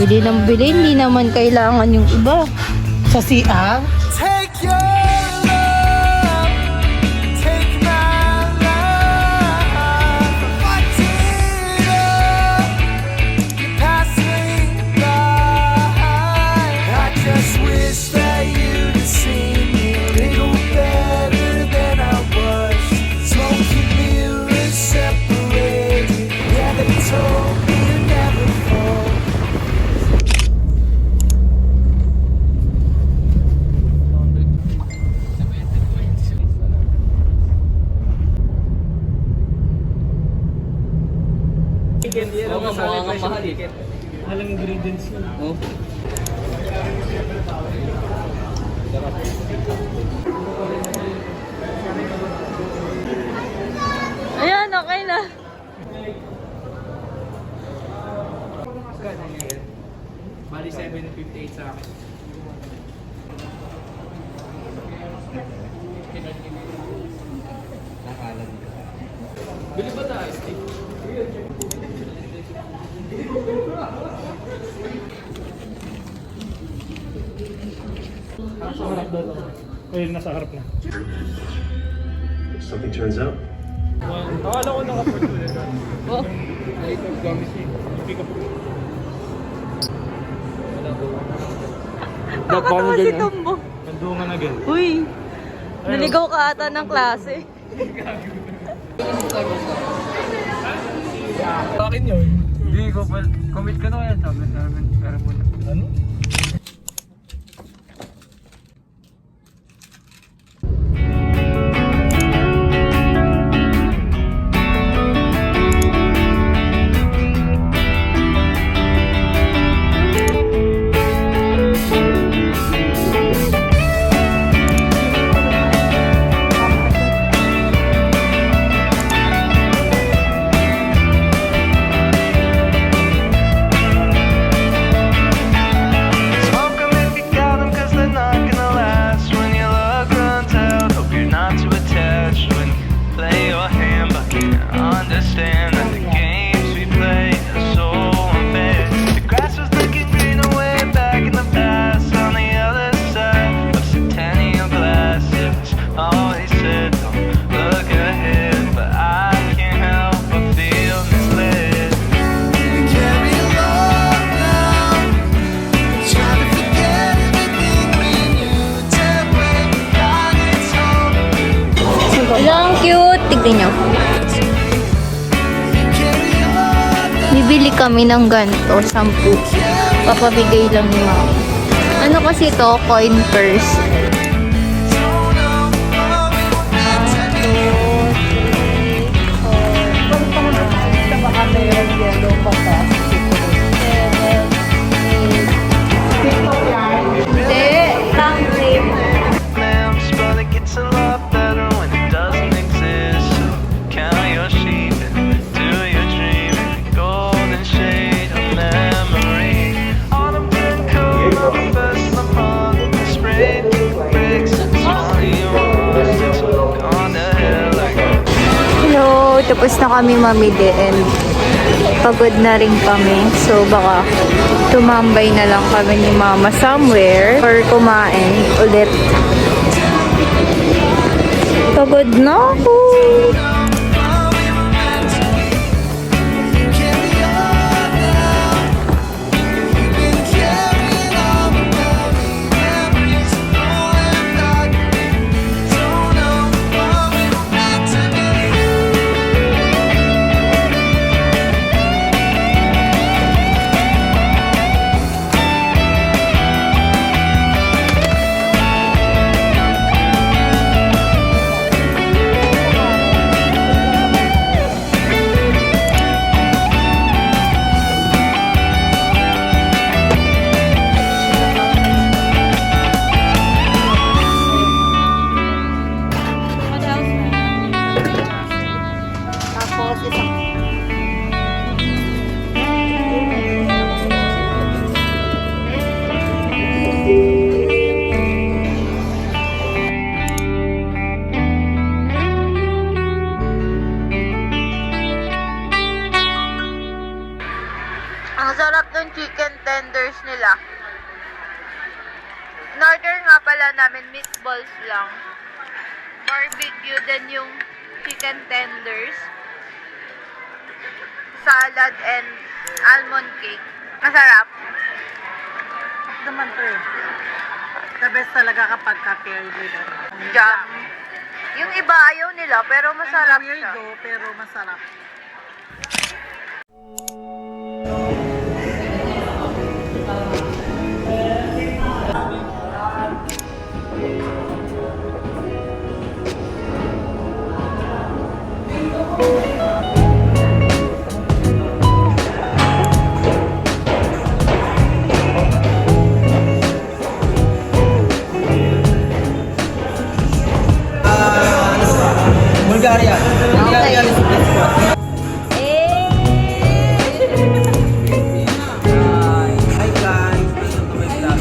Bili ng bili, hindi naman kailangan yung iba. Sa CR? Mahal eh. Alang ingredients yun. Oh. Ayan, okay na. Bali 7.58 sa akin. Bili ba tayo, Steve? Nasa harap doon. Ayun, nasa harap na. Something turns out. Akala ko naka-port ulit. Oh. Naitag gamit niya. Pick up. Nakatawa si Tombo. Nandungan na gan. Uy, naligaw ka ata ng klase. Akin yun. Hindi ko pa. Commit ka na kaya sabi namin. Pero muna. Ano? Ang cute. Tignan nyo. Bibili kami ng ganito, 10. Papabigay lang ni Mama. Ano kasi to? Coin purse. Tapos na kami mamili and pagod na rin kami. So baka tumambay na lang kami ni Mama somewhere or kumain ulit. Pagod na ako. tenders nila. In-order nga pala namin meatballs lang. Barbecue, then yung chicken tenders. Salad and almond cake. Masarap. Naman to eh. The best talaga kapag ka-paired with Jam. Yung iba ayaw nila, pero masarap Ang siya. weirdo, pero masarap. Bulgaria. Bulgaria is the best one. Hi guys, welcome to my vlog.